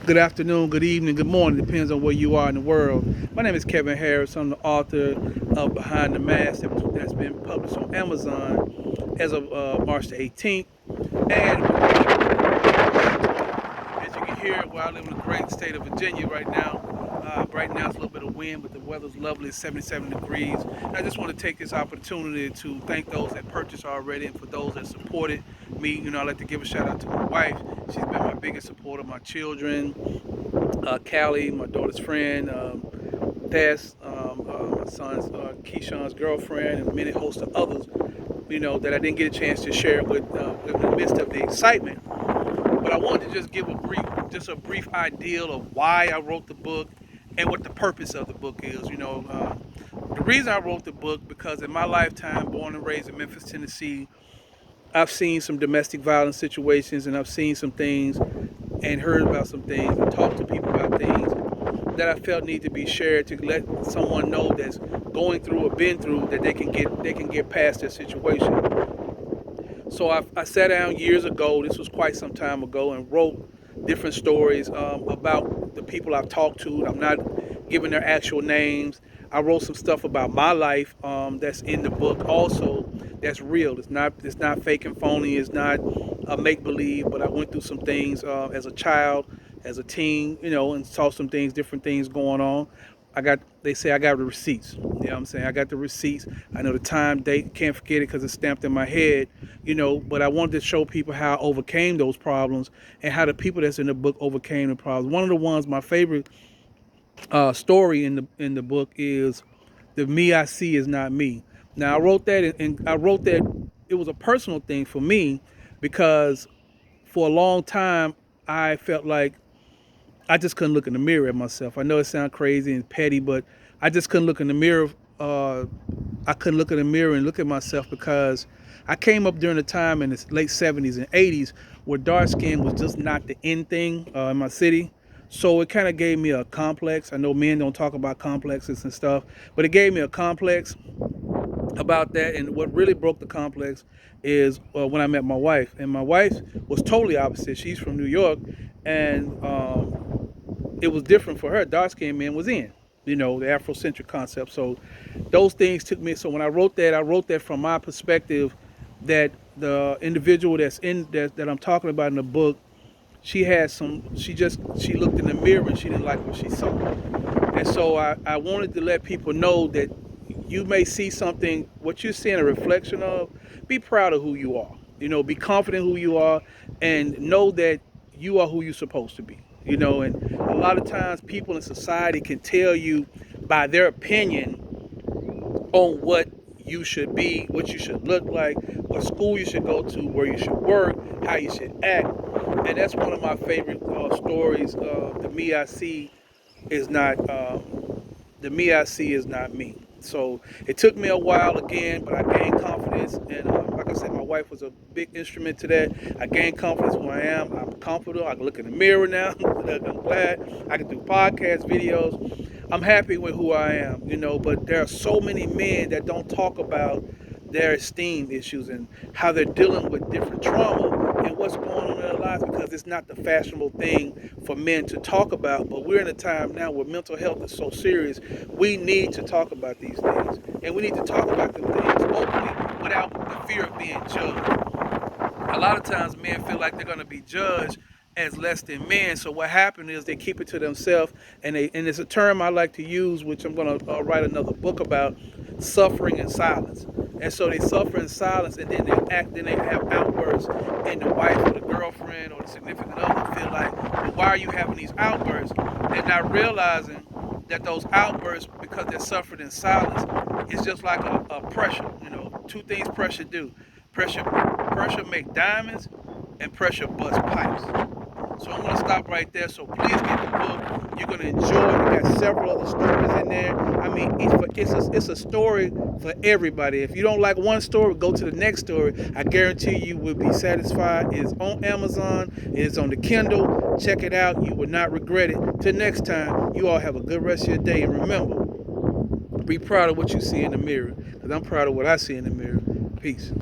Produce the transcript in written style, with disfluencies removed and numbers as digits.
Good afternoon, good evening, good morning, depends on where you are in the world. My name is Kevin Harris. I'm the author of Behind the Mask that's been published on Amazon as of March the 18th. And as you can hear, where I live in the great state of Virginia right now, right now it's a little bit of wind, but the weather's lovely, it's 77 degrees. And I just want to take this opportunity to thank those that purchased already and for those that supported me. I'd like to give a shout out to my wife. She's been my biggest supporter, my children, Callie, my daughter's friend, Tess, my son's Keyshawn's girlfriend, and many hosts of others, that I didn't get a chance to share with in the midst of the excitement. But I wanted to just give a brief idea of why I wrote the book and what the purpose of the book is. The reason I wrote the book because in my lifetime, born and raised in Memphis, Tennessee, I've seen some domestic violence situations, and I've seen some things and heard about some things and talked to people about things that I felt need to be shared to let someone know that's going through or been through that they can get past their situation. So I sat down years ago, this was quite some time ago, and wrote different stories about the people I've talked to. I'm not giving their actual names. I wrote some stuff about my life that's in the book also that's real. It's not fake and phony. It's not make believe. But I went through some things as a child, as a teen, and saw some things, different things going on. They say I got the receipts. You know what I'm saying? I got the receipts. I know the time, date, can't forget it because it's stamped in my head, but I wanted to show people how I overcame those problems and how the people that's in the book overcame the problems. One of the ones, my favorite story in the book is the me I see is not me. Now I wrote that and I wrote that it was a personal thing for me because for a long time I felt like I just couldn't look in the mirror at myself. I know it sounds crazy and petty, but I just couldn't look in the mirror. I couldn't look in the mirror and look at myself because I came up during a time in the late 70s and 80s where dark skin was just not the in thing in my city. So it kind of gave me a complex. I know men don't talk about complexes and stuff, but it gave me a complex about that. And what really broke the complex is when I met my wife. And my wife was totally opposite. She's from New York, and it was different for her. Dark skinned man was in, the Afrocentric concept. So those things took me. So when I wrote that from my perspective, that the individual that I'm talking about in the book, she looked in the mirror and she didn't like what she saw. And so I wanted to let people know that you may see something, what you're seeing a reflection of, be proud of who you are. Be confident who you are and know that you are who you're supposed to be. And a lot of times people in society can tell you by their opinion on what you should be, what you should look like, what school you should go to, where you should work, how you should act. And that's one of my favorite stories. The me I see is not me. So it took me a while again, but I gained confidence. And like I said, my wife was a big instrument to that. I gained confidence who I am. I'm comfortable. I can look in the mirror now. I'm glad. I can do podcast videos. I'm happy with who I am, but there are so many men that don't talk about their esteem issues and how they're dealing with different trauma and what's going on in their lives because it's not the fashionable thing for men to talk about. But we're in a time now where mental health is so serious. We need to talk about these things, and we need to talk about them things openly without the fear of being judged. A lot of times men feel like they're going to be judged as less than men. So what happened is they keep it to themselves, and it's a term I like to use, which I'm going to write another book about, suffering in silence. And so they suffer in silence, and then they have outbursts, and the wife or the girlfriend or the significant other feel like, well, why are you having these outbursts? They're not realizing that those outbursts, because they're suffering in silence, is just like a pressure. Two things pressure do. Pressure make diamonds, and pressure bust pipes. So I'm going to stop right there. So please get the book. You're going to enjoy it. We got several other stories in there. I mean, it's a story for everybody. If you don't like one story, go to the next story. I guarantee you will be satisfied. It's on Amazon. It's on the Kindle. Check it out. You will not regret it. Till next time, you all have a good rest of your day. And remember, be proud of what you see in the mirror. Because I'm proud of what I see in the mirror. Peace.